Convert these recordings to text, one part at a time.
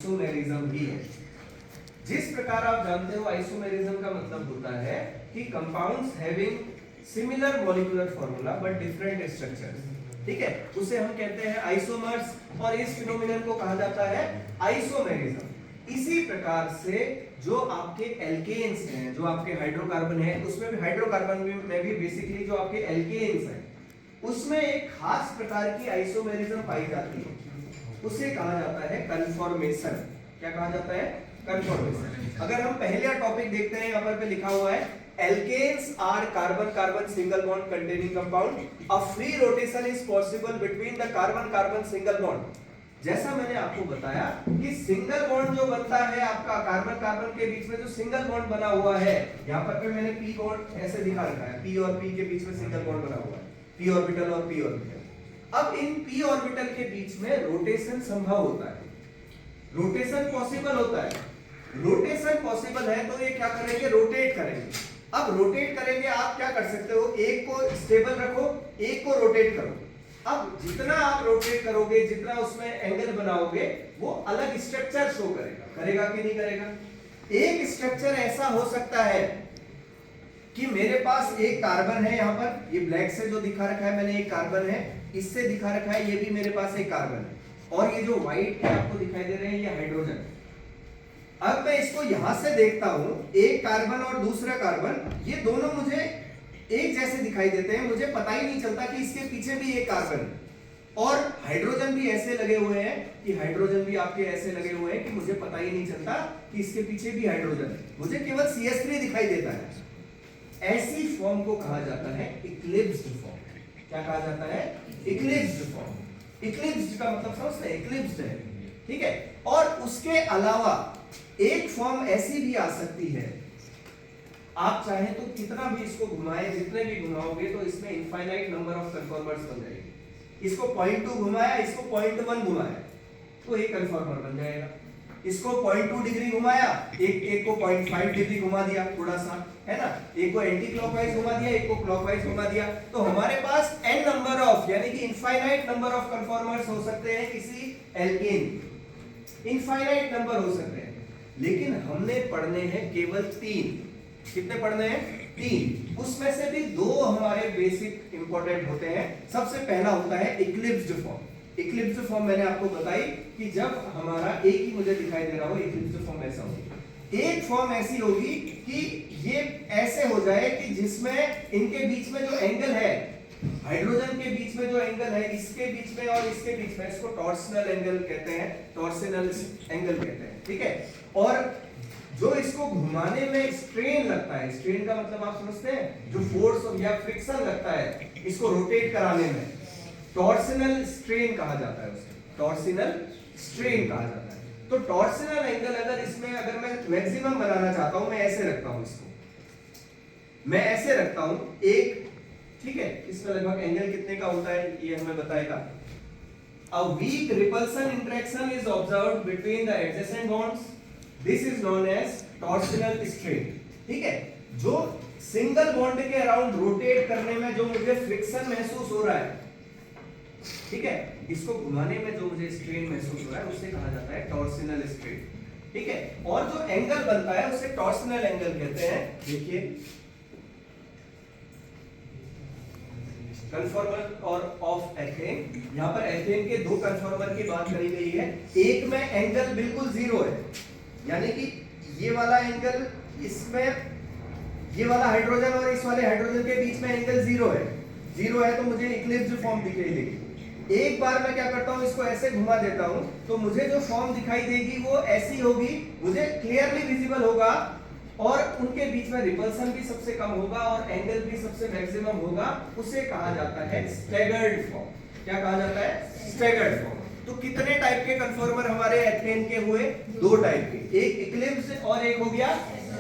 Isomerism ही है। जिस प्रकार आप जानते हो आइसोमेरिज्म का मतलब होता है कि compounds having similar molecular formula but different structures, ठीक है, उसे हम कहते हैं आइसोमर्स और इस फिनोमिनन को कहा जाता है आइसोमेरिज्म। इसी प्रकार से जो आपके एल्केन्स हैं, जो आपके हाइड्रोकार्बन है, उसमें भी हाइड्रोकार्बन में भी बेसिकली जो आपके एल्केन्स हैं उसमें एक खास प्रकार की आइसोमेरिज्म पाई जाती है, उसे कहा जाता है कन्फॉर्मेशन। क्या कहा जाता है? कन्फॉर्मेशन। अगर हम पहला टॉपिक देखते हैं, यहाँ पर लिखा हुआ है alkanes are carbon carbon single bond containing compound, a free rotation is possible between the carbon carbon single bond. जैसा मैंने आपको बताया कि सिंगल बॉन्ड जो बनता है आपका कार्बन कार्बन के बीच में, जो सिंगल बॉन्ड बना हुआ है, यहाँ पर मैंने पी बॉन्ड ऐसे दिखा रखा है, पी और पी के बीच में सिंगल बॉन्ड बना हुआ है, पी ऑर्बिटल और पी ऑर्बिटल। अब इन p ऑर्बिटल के बीच में रोटेशन संभव होता है, रोटेशन पॉसिबल होता है। रोटेशन पॉसिबल है तो ये क्या करेंगे? रोटेट करेंगे। अब रोटेट करेंगे, आप क्या कर सकते हो? एक को स्टेबल रखो, एक को रोटेट करो। अब जितना आप रोटेट करोगे, जितना उसमें एंगल बनाओगे, वो अलग स्ट्रक्चर शो करेगा। करेगा कि नहीं करेगा? एक स्ट्रक्चर ऐसा हो सकता है कि मेरे पास एक कार्बन है, यहाँ पर ये ब्लैक से जो दिखा रखा है मैंने, एक कार्बन है, इससे दिखा रखा है, ये भी मेरे पास एक कार्बन है, और ये जो व्हाइट है आपको दिखाई दे रहे हैं, ये हाइड्रोजन। अब मैं इसको यहां से देखता हूं, एक कार्बन और दूसरा कार्बन, ये दोनों मुझे एक जैसे दिखाई देते हैं, मुझे पता ही नहीं चलता कि इसके पीछे भी एक कार्बन है। और हाइड्रोजन भी ऐसे लगे हुए हैं कि हाइड्रोजन भी आपके ऐसे लगे हुए हैं कि मुझे पता ही नहीं चलता कि इसके पीछे भी हाइड्रोजन है, मुझे केवल CH3 दिखाई देता है। ऐसी फॉर्म को कहा जाता है इक्लिप्स्ड फॉर्म। क्या कहा जाता है? Eclipsed form. इक्लिप्स्ड का मतलब समझते हैं? इक्लिप्स्ड है, ठीक है। और उसके अलावा एक फॉर्म ऐसी भी आ सकती है, आप चाहे तो कितना भी इसको घुमाएं, जितने भी घुमाओगे तो इसमें इनफाइनाइट नंबर ऑफ कन्फॉर्मर्स बन जाएंगे। इसको 0.2 घुमाया, इसको 0.1 घुमाया तो एक कन्फॉर्मर बन जाएगा। इसको 0.2 डिग्री घुमाया, एक को 0.5 डिग्री घुमा दिया, थोड़ा सा है ना, एक को एंटी क्लॉकवाइज घुमा दिया, एक को क्लॉकवाइज घुमा दिया, तो हमारे पास n नंबर ऑफ, यानी कि इनफाइनाइट नंबर ऑफ कन्फॉर्मर्स हो सकते हैं किसी एल्केन, इनफाइनाइट नंबर हो सकते हैं। लेकिन हमने पढ़ने हैं केवल 3। कितने पढ़ने हैं? 3। उसमें से भी 2 हमारे बेसिक इंपॉर्टेंट होते हैं। सबसे पहला होता है इक्लिप्स्ड फॉर्म। इक्लिप्स्ड फॉर्म मैंने आपको बताई कि जब हमारा एक ही मुझे दिखाई दे रहा हो, इक्लिप्स्ड फॉर्म ऐसा होगी। एक फॉर्म ऐसी होगी कि ये ऐसे हो जाए कि जिसमें इनके बीच में जो एंगल है, हाइड्रोजन के बीच में जो एंगल है, इसके बीच में और इसके बीच में, इसको टॉर्सनल एंगल कहते हैं, टॉर्सनल एंगल कहते हैं, ठीक है। और जो इसको घुमाने में स्ट्रेन लगता है, स्ट्रेन का मतलब आप समझते हैं, जो फोर्स या फ्रिक्शन लगता है इसको रोटेट कराने में, टॉर्सनल स्ट्रेन कहा जाता है उसे, टॉर्सनल स्ट्रेन कहा जाता है। तो टॉर्सनल एंगल अगर इसमें अगर मैं मैक्सिमम बनाना चाहता हूं, मैं ऐसे रखता हूं इसको, मैं ऐसे रखता हूं एक, ठीक है, इसमें लगभग एंगल कितने का होता है ये हमें बताएगा। A weak repulsion interaction is observed between the adjacent bonds. This is known as torsional strain, ठीक है। जो सिंगल बॉन्ड के अराउंड रोटेट करने में जो मुझे फ्रिक्शन महसूस हो रहा है, ठीक है, इसको घुमाने में जो मुझे स्ट्रेन महसूस हो रहा है उसे कहा जाता है टॉर्सनल स्ट्रेन, ठीक है। और जो एंगल बनता है उसे टॉर्सनल एंगल कहते हैं। देखिए कन्फॉर्मर और ऑफ एथेन, यहां पर एथेन के 2 कन्फॉर्मर की बात करी गई है। एक में एंगल बिल्कुल 0 है, यानी कि ये वाला एंगल, इसमें ये वाला हाइड्रोजन और इस वाले हाइड्रोजन के बीच में एंगल 0 है। 0 है तो मुझे इक्लिप्स्ड फॉर्म दिखाई देगी। एक बार मैं क्या करता हूं, इसको ऐसे घुमा देता हूं, तो मुझे जो फॉर्म दिखाई देगी वो ऐसी होगी, मुझे क्लियरली विजिबल होगा, और उनके बीच में रिपल्सन भी सबसे कम होगा और एंगल भी सबसे मैक्सिमम होगा। उसे कहा जाता है स्टैगर्ड फॉर्म। क्या कहा जाता है? Staggered form. तो कितने टाइप के कन्फॉर्मर हमारे एथेन के हुए? 2 टाइप के, एक इक्लिप्स्ड और एक हो गया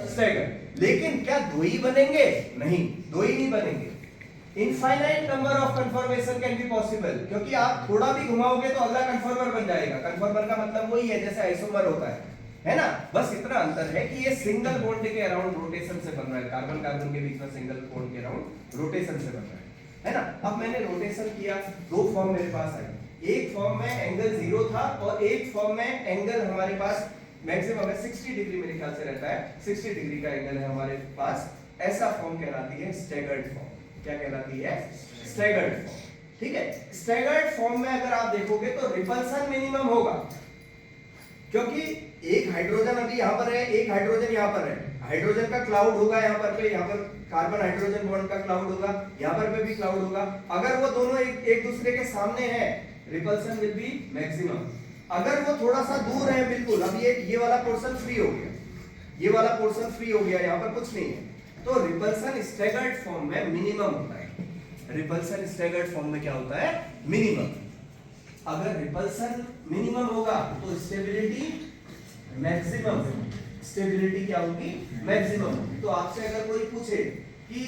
स्टैगर्ड। लेकिन क्या 2 ही बनेंगे? नहीं, 2 ही नहीं बनेंगे। Infinite number of conformation can be possible, क्योंकि आप थोड़ा भी घुमाओगे तो अगला कन्फॉर्मर बन जाएगा। कन्फॉर्मर का मतलब वही है जैसे आइसोमर होता है ना। बस इतना अंतर है कि ये सिंगल बॉन्ड के अराउंड रोटेशन से बन रहा है, कार्बन कार्बन के बीच में सिंगल बॉन्ड के अराउंड रोटेशन से बन रहा है ना। अब मैंने रोटेशन किया, 2 फॉर्म मेरे पास आई, एक फॉर्म में एंगल 0 था और एक फॉर्म में एंगल हमारे पास मैक्सिमम है 60 डिग्री मेरे ख्याल से रहता है, 60 डिग्री का एंगल है हमारे पास। ऐसा फॉर्म कहलाती है स्टैगर्ड फॉर्म। क्या कहलाती है? Staggered form. ठीक है, स्टैगर्ड फॉर्म में अगर आप देखोगे तो रिपल्सन मिनिमम होगा, क्योंकि एक हाइड्रोजन अभी यहां पर है, एक हाइड्रोजन यहां पर है, हाइड्रोजन का क्लाउड होगा यहां पर पे, यहां पर कार्बन हाइड्रोजन बॉन्ड का क्लाउड होगा, यहां पर पे भी क्लाउड होगा। अगर वो दोनों एक दूसरे के सामने है, रिपल्सन विल बी मैक्सिमम। अगर वो थोड़ा सा दूर है बिल्कुल, अब ये वाला पोर्शन फ्री हो गया, ये वाला पोर्शन फ्री हो गया, यहां पर कुछ नहीं है, तो रिपल्सन स्टैगर्ड फॉर्म में मिनिमम होता है। रिपल्सन स्टैगर्ड फॉर्म में क्या होता है? मिनिमम। अगर रिपल्सन मिनिमम होगा तो स्टेबिलिटी मैक्सिमम। स्टेबिलिटी क्या होगी? मैक्सिमम। तो आपसे अगर कोई पूछे कि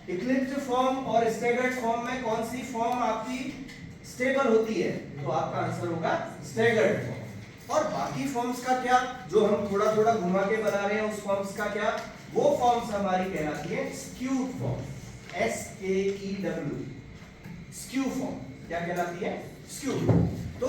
इक्लिप्स्ड फॉर्म और स्टैगर्ड फॉर्म में कौन सी फॉर्म आपकी स्टेबल होती है, तो आपका आंसर होगा स्टैगर्ड फॉर्म। और बाकी फॉर्म्स का क्या, जो हम थोड़ा थोड़ा घुमा के बना रहे हैं, उस फॉर्म्स का क्या? वो फॉर्म्स हमारी कहलाती है skew form. SKEW, skew form. क्या कहलाती है? स्क्यू। तो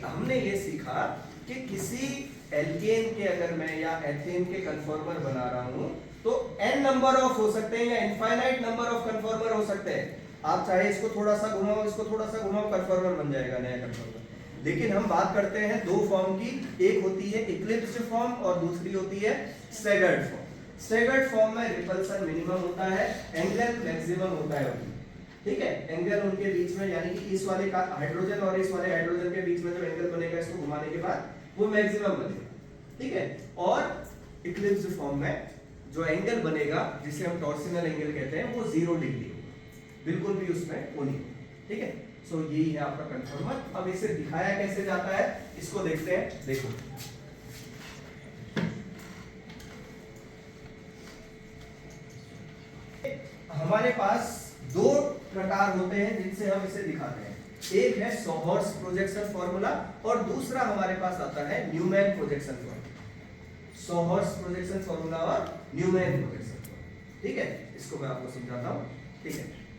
हमने ये सीखा कि किसी एल्केन के अगर मैं या एथेन के कन्फॉर्मर बना रहा हूं तो n नंबर ऑफ हो सकते हैं या इनफाइनाइट नंबर ऑफ कन्फॉर्मर हो सकते हैं। आप चाहे इसको थोड़ा सा घुमाओ, इसको थोड़ा सा घुमाओ, कन्फॉर्मर बन जाएगा, नया कन्फॉर्मर। लेकिन हम बात करते हैं दो फॉर्म की, एक होती है इक्लिप्स्ड फॉर्म और दूसरी होती है स्टैगर्ड फॉर्म। स्टैगर्ड फॉर्म में रिपल्सन मिनिमम होता है, एंगल मैक्सिमम होता है। ठीक है, एंगल उनके बीच में, यानी कि इस वाले का हाइड्रोजन और इस वाले हाइड्रोजन के बीच में जो एंगल बनेगा इसको घुमाने के बाद वो मैक्सिमम बनेगा। ठीक है, और इक्लिप्स्ड फॉर्म में जो एंगल बनेगा जिसे हम टॉर्सिनल एंगल कहते हैं वो 0 डिग्री होगा, बिल्कुल भी उसमें वो नहीं। ठीक है, सो यही है आपका कन्फॉर्मर। अब इसे दिखाया कैसे जाता है इसको देखते हैं। देखो, हमारे पास दो प्रकार होते हैं जिनसे हम इसे दिखाते हैं। एक है सोहर्स प्रोजेक्शन फॉर्मूला और दूसरा हमारे पास आता है Newman projection formula. Sawhorse projection formula और न्यूमैन प्रोजेक्शन फॉर्मूला। ठीक है, इसको मैं आपको समझाता हूं। ठीक है,